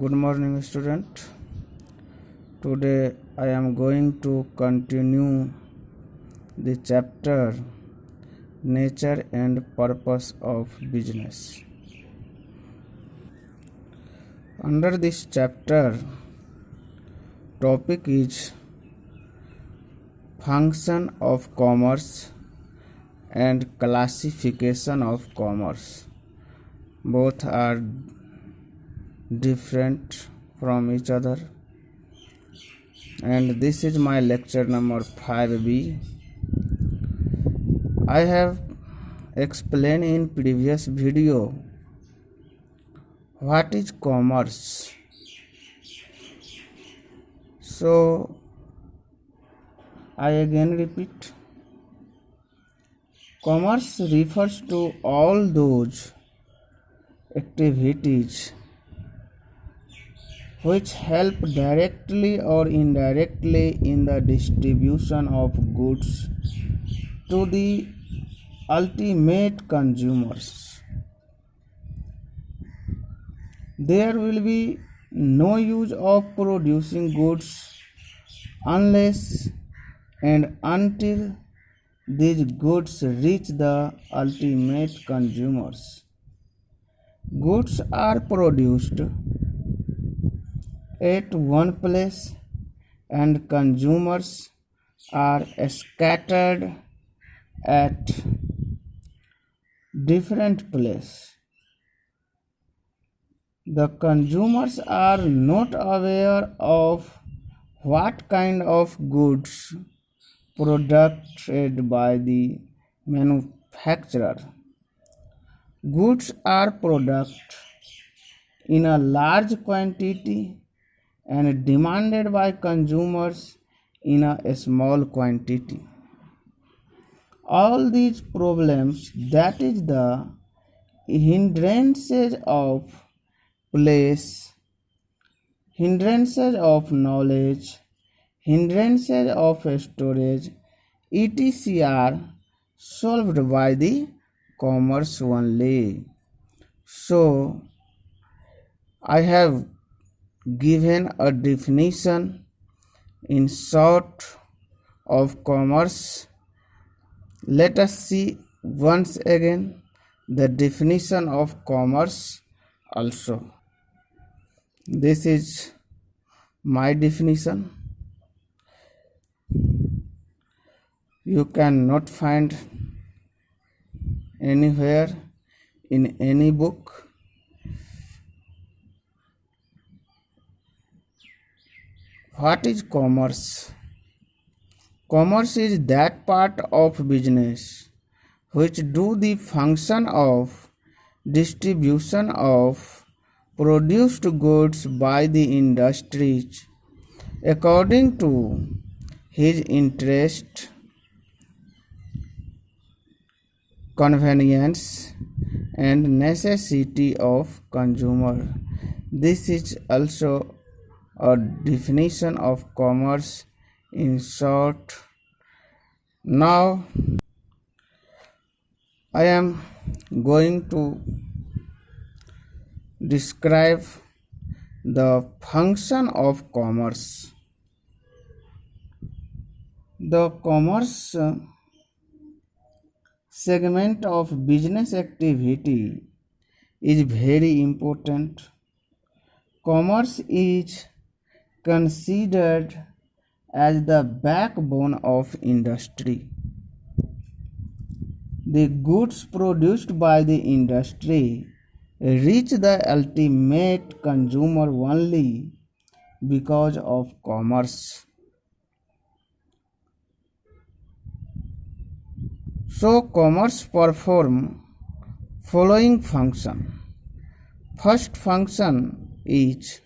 Good morning, student. Today I am going to continue the chapter Nature and Purpose of Business. Under this chapter, topic is function of commerce and classification of commerce. Both are different from each other, and this is my lecture number 5B. I have explained in previous video what is commerce. So I again repeat, commerce refers to all those activities which help directly or indirectly in the distribution of goods to the ultimate consumers. There will be no use of producing goods unless and until these goods reach the ultimate consumers. Goods are produced at one place and consumers are scattered at different places. The consumers are not aware of what kind of goods produced by the manufacturer. Goods are produced in a large quantity and demanded by consumers in a small quantity. All these problems, that is the hindrances of place, hindrances of knowledge, hindrances of storage, etc. are solved by the commerce only. So I have given a definition in short of commerce. Let us see once again the definition of commerce also. This is my definition. You cannot find anywhere in any book. What is commerce? Commerce is that part of business which do the function of distribution of produced goods by the industries according to his interest, convenience, and necessity of consumer. This is also a definition of commerce in short. Now I am going to describe the function of commerce. The commerce segment of business activity is very important. Commerce is considered as the backbone of industry. The goods produced by the industry reach the ultimate consumer only because of commerce. So commerce perform following function. First function is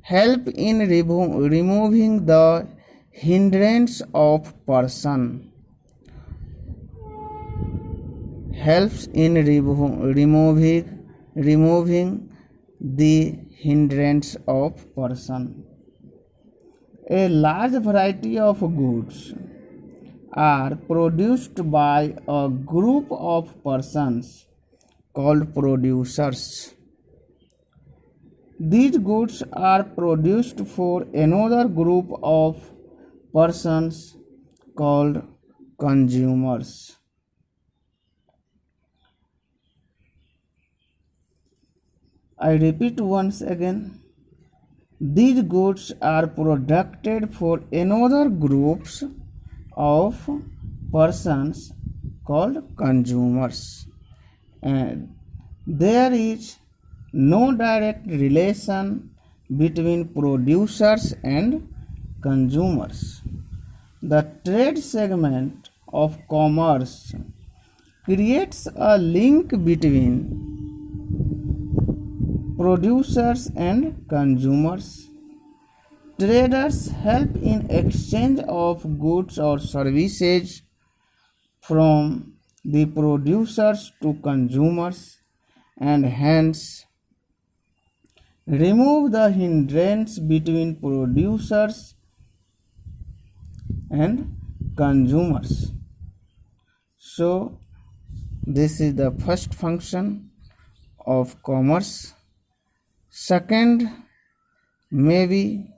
help in removing the hindrance of person. Helps in removing the hindrance of person. A large variety of goods are produced by a group of persons called producers. These goods are produced for another group of persons called consumers. I repeat once again. These goods are produced for another groups of persons called consumers, and there is no direct relation between producers and consumers. The trade segment of commerce creates a link between producers and consumers. Traders help in exchange of goods or services from the producers to consumers, and hence remove the hindrance between producers and consumers. So this is the first function of commerce. Second, maybe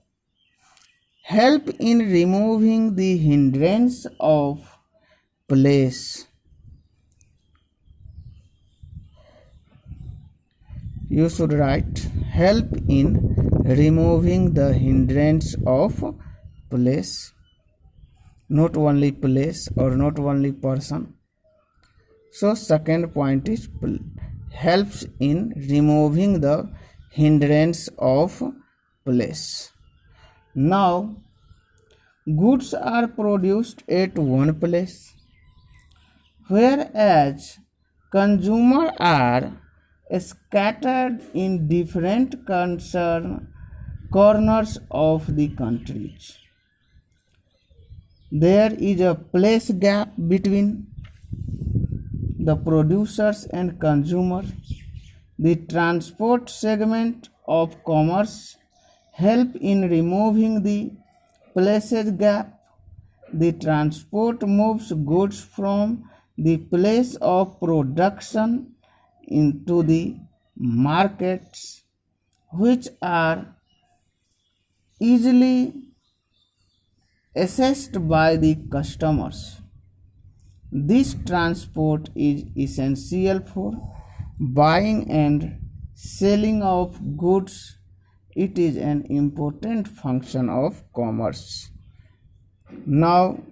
help in removing the hindrance of place. You should write help in removing the hindrance of place, not only place or not only person. So second point is helps in removing the hindrance of place. Now goods are produced at one place, whereas consumers are scattered in different corners of the countries. There is a place gap between the producers and consumers. The transport segment of commerce help in removing the places gap. The transport moves goods from the place of production into the markets, which are easily accessed by the customers. This transport is essential for buying and selling of goods. It is an important function of commerce. Now,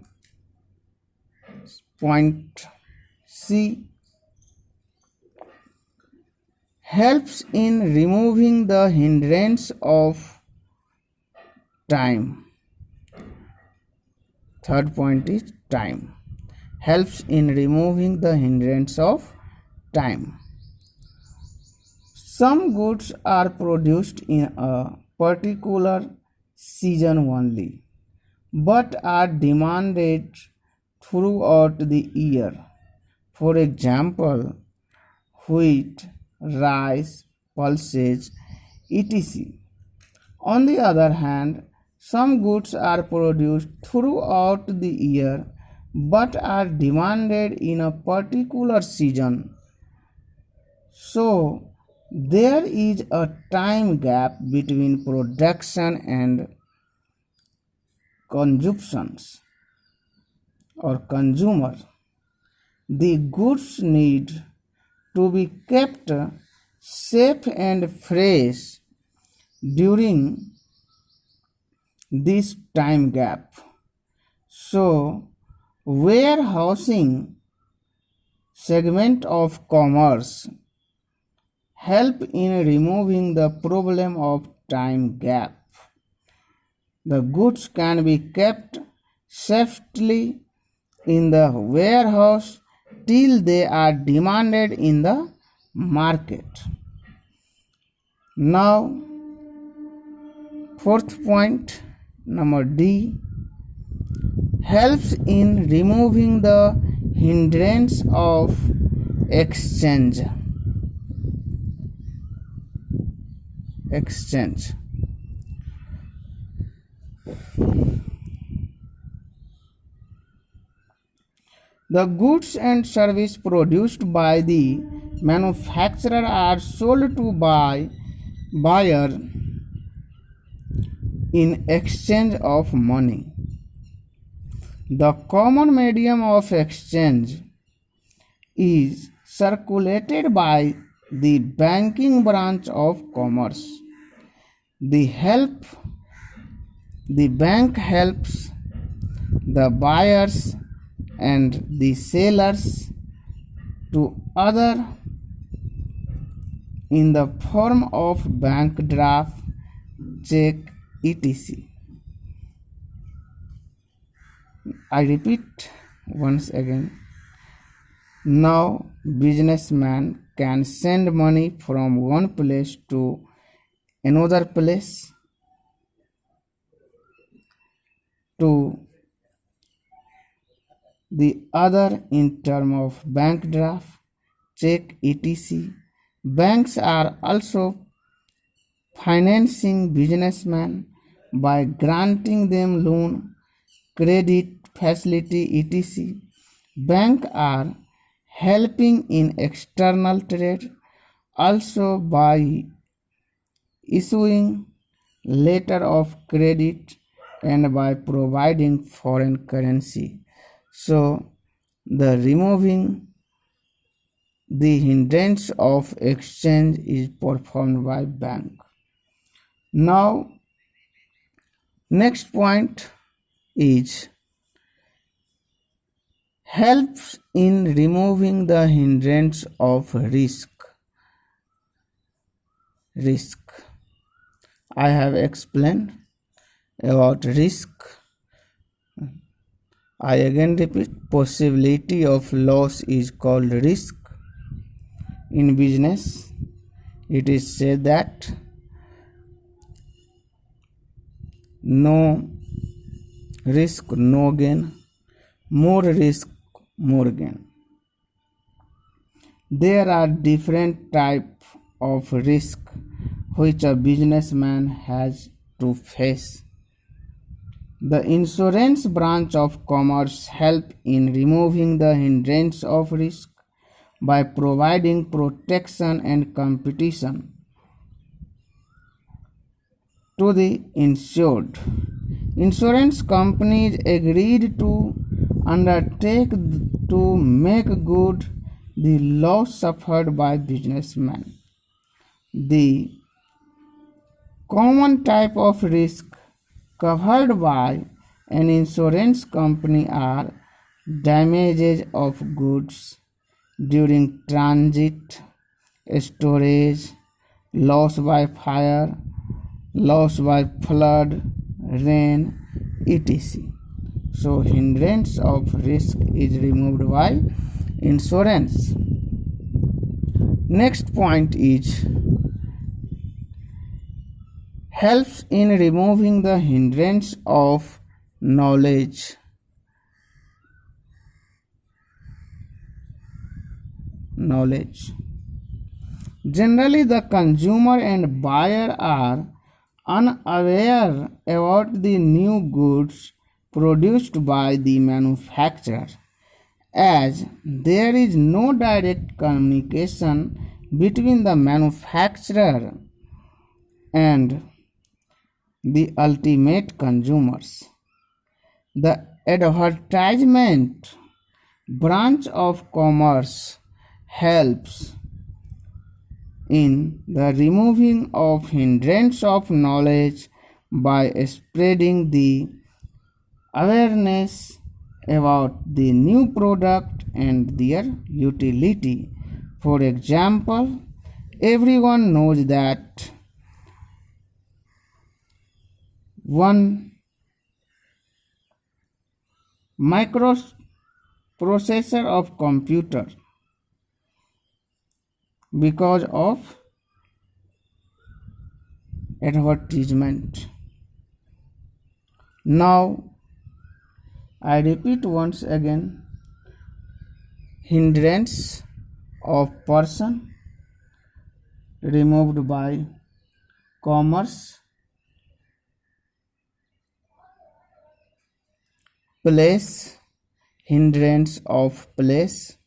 point C, helps in removing the hindrance of time. Third point is time. Helps in removing the hindrance of time. Some goods are produced in a particular season only, but are demanded throughout the year. For example, wheat, rice, pulses, etc. On the other hand, some goods are produced throughout the year but are demanded in a particular season. So, there is a time gap between production and consumptions or consumer. The goods need to be kept safe and fresh during this time gap. So, warehousing segment of commerce help in removing the problem of time gap. The goods can be kept safely in the warehouse till they are demanded in the market. Now, fourth point, number D, helps in removing the hindrance of exchange. The goods and service produced by the manufacturer are sold to buy buyer in exchange of money. The common medium of exchange is circulated by the banking branch of commerce. The bank helps the buyers and the sellers to other in the form of bank draft, check, etc. I repeat once again. Now businessman can send money from one place to another place to the other in term of bank draft, check, etc. Banks are also financing businessmen by granting them loan, credit facility, etc. Banks are helping in external trade also by issuing letter of credit and by providing foreign currency. So the removing the hindrance of exchange is performed by bank. Now next point is helps in removing the hindrance of risk. I have explained about risk. I again repeat, possibility of loss is called risk. In business, it is said that no risk, no gain, more risk, more gain. There are different types of risk which a businessman has to face. The insurance branch of commerce help in removing the hindrance of risk by providing protection and competition to the insured. Insurance companies agreed to undertake to make good the loss suffered by businessmen. The common type of risk covered by an insurance company are damages of goods during transit, storage, loss by fire, loss by flood, rain, etc. So hindrance of risk is removed by insurance. Next point is helps in removing the hindrance of knowledge. Generally, the consumer and buyer are unaware about the new goods produced by the manufacturer, as there is no direct communication between the manufacturer and the ultimate consumers. The advertisement branch of commerce helps in the removing of hindrance of knowledge by spreading the awareness about the new product and their utility. For example, everyone knows that one microprocessor of computer because of advertisement. Now I repeat once again, hindrance of person removed by commerce, place, hindrance of place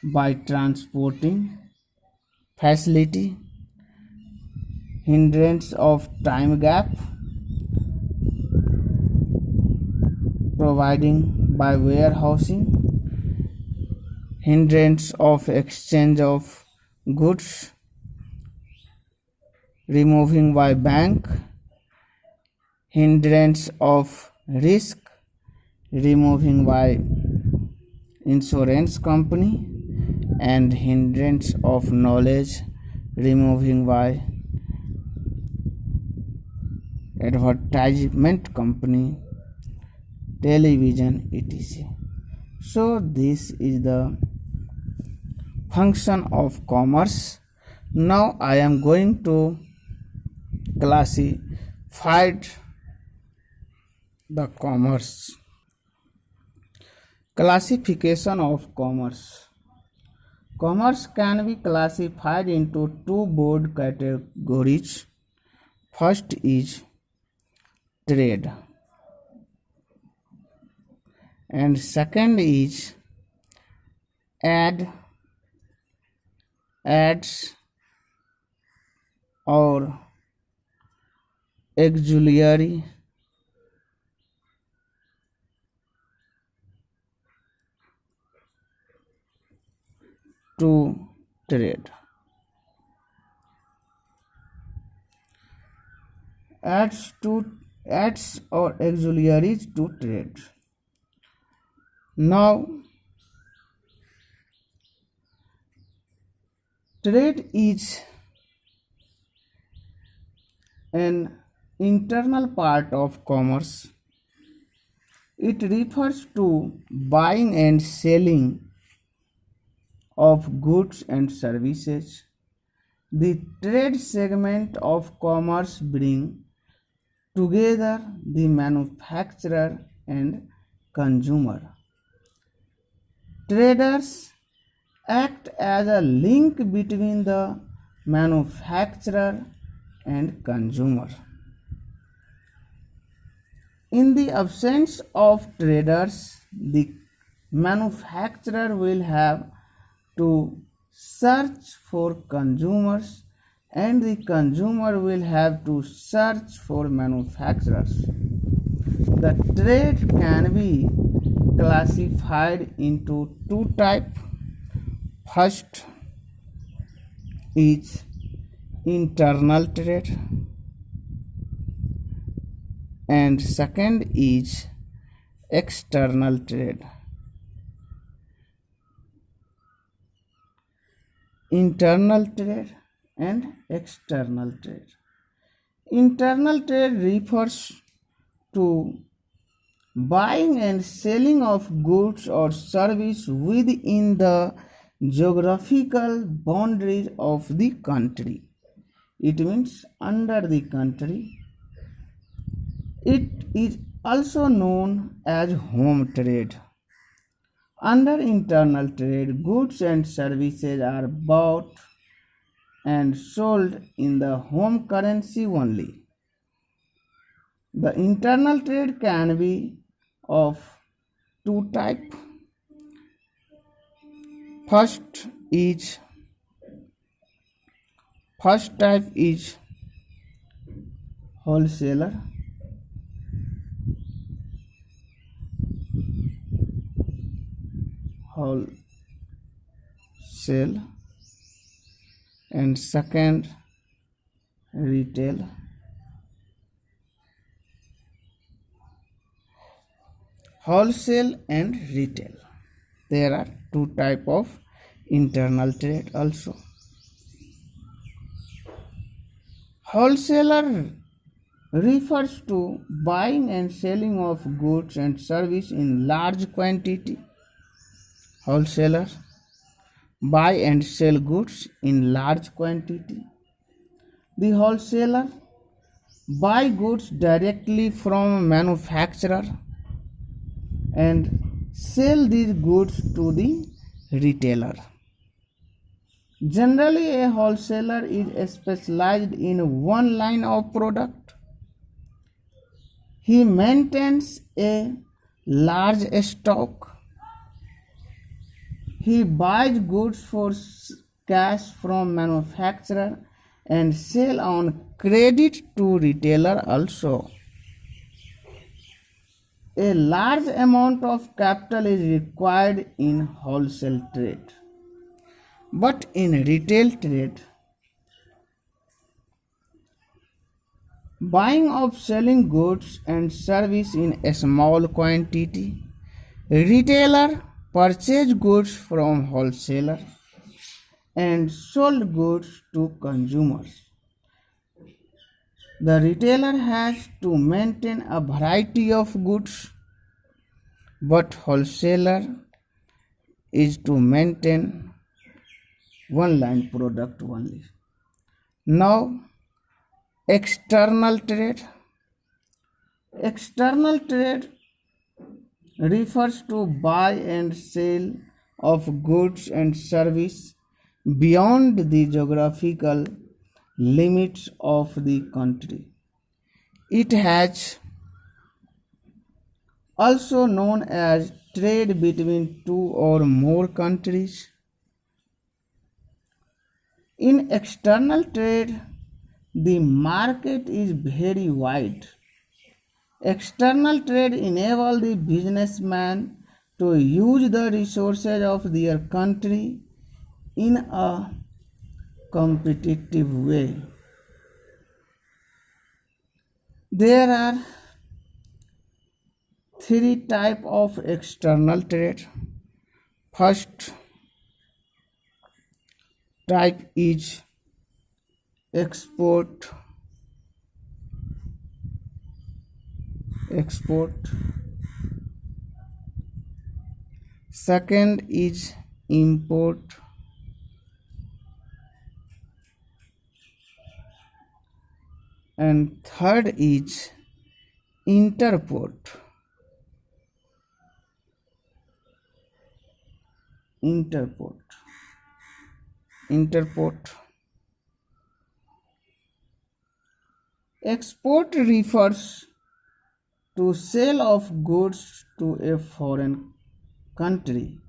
by transporting, facility, hindrance of time gap, providing by warehousing, hindrance of exchange of goods, removing by bank, hindrance of risk, removing by insurance company, and hindrance of knowledge, removing by advertisement company, television, etc. So this is the function of commerce. Now I am going to classify the commerce. Classification of commerce. Commerce can be classified into two broad categories. First is trade, and second is ads or auxiliary to trade. Ads or auxiliaries to trade. Now, trade is an internal part of commerce. It refers to buying and selling of goods and services. The trade segment of commerce brings together the manufacturer and consumer. Traders act as a link between the manufacturer and consumer. In the absence of traders, the manufacturer will have to search for consumers and the consumer will have to search for manufacturers. The trade can be classified into two types. First is internal trade and second is external trade. Internal trade and external trade. Internal trade refers to buying and selling of goods or service within the geographical boundaries of the country. It means under the country. It is also known as home trade. Under internal trade, goods and services are bought and sold in the home currency only. The internal trade can be of two types. First type is wholesaler. Wholesale, and second retail. Wholesale and retail. There are two types of internal trade also. Wholesaler refers to buying and selling of goods and service in large quantity. Wholesaler buy and sell goods in large quantity. The wholesaler buy goods directly from manufacturer and sell these goods to the retailer. Generally, a wholesaler is specialized in one line of product. He maintains a large stock. He buys goods for cash from manufacturer and sell on credit to retailer also. A large amount of capital is required in wholesale trade, but in retail trade, buying of selling goods and service in a small quantity, retailer purchase goods from wholesaler and sold goods to consumers. The retailer has to maintain a variety of goods, but wholesaler is to maintain one line product only. Now, external trade. External trade refers to buy and sale of goods and service beyond the geographical limits of the country. It has also known as trade between two or more countries. In external trade, the market is very wide. External trade enables the businessman to use the resources of their country in a competitive way. There are three types of external trade. First type is export. Second is import. And third is interport. Export refers to sale of goods to a foreign country.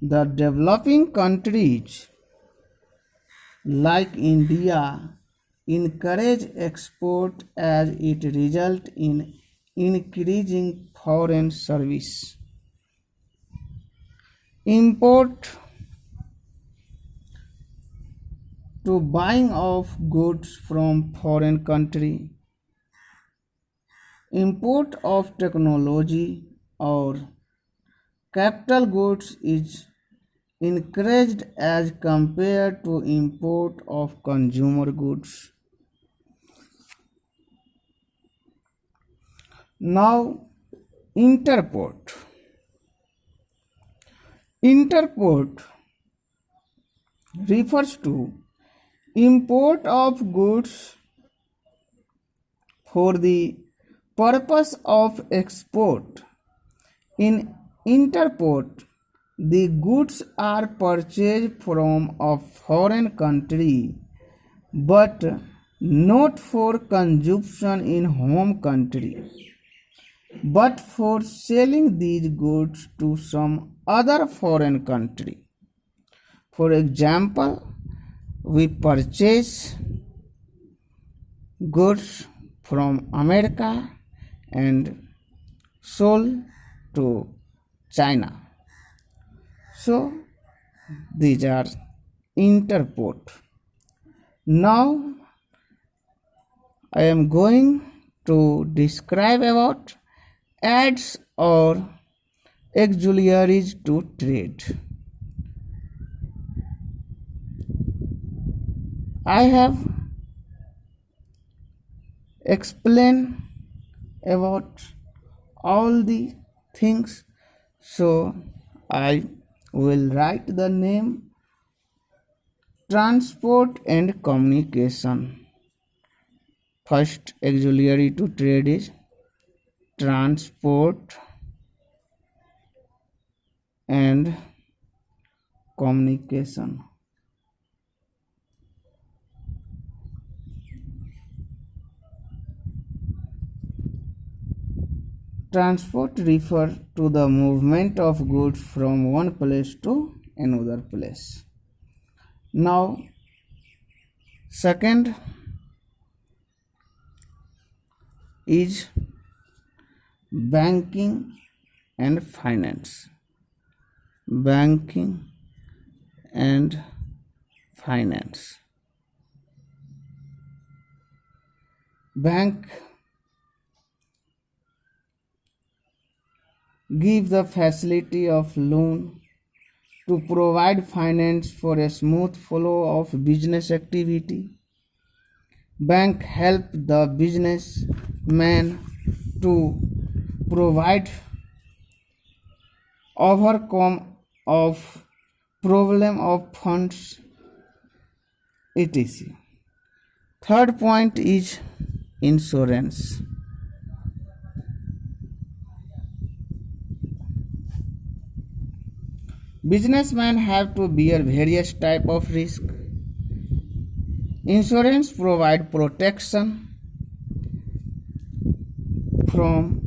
The developing countries like India encourage export as it results in increasing foreign service. Import to buying of goods from foreign country. Import of technology or capital goods is encouraged as compared to import of consumer goods. Now, interport. Interport refers to import of goods for the purpose of export. In interport, the goods are purchased from a foreign country but not for consumption in home country, but for selling these goods to some other foreign country. For example, we purchase goods from America and sold to China. So these are interport. Now I am going to describe about aids or auxiliaries to trade. I have explained about all the things, so I will write the name transport and communication. First auxiliary to trade is transport and communication. Transport refers to the movement of goods from one place to another place. Now, second is banking and finance. Banking and finance. Bank give the facility of loan to provide finance for a smooth flow of business activity. Bank help the businessman to provide overcome of problem of funds, etc. Third point is insurance. Businessmen have to bear various type of risk. Insurance provide protection from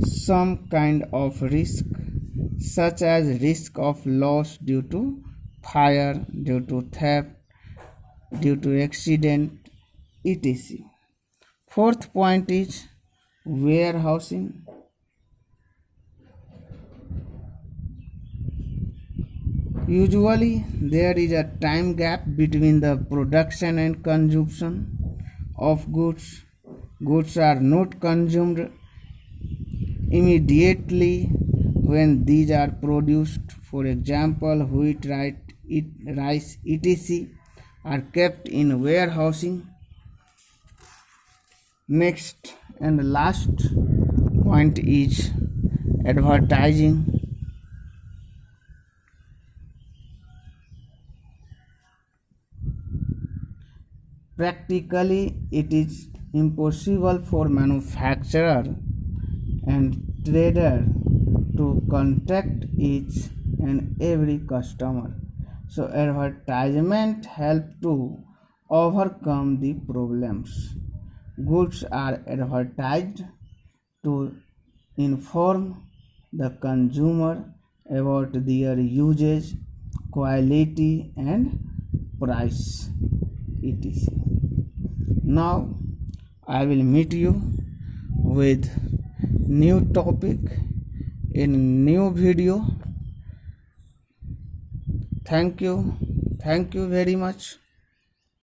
some kind of risk, such as risk of loss due to fire, due to theft, due to accident, etc. Fourth point is warehousing. Usually, there is a time gap between the production and consumption of goods. Goods are not consumed immediately when these are produced. For example, wheat, rice, etc. are kept in warehousing. Next and last point is advertising. Practically, it is impossible for manufacturer and trader to contact each and every customer. So advertisement help to overcome the problems. Goods are advertised to inform the consumer about their usage, quality and price, etc. Now I will meet you with new topic in new video. Thank you very much.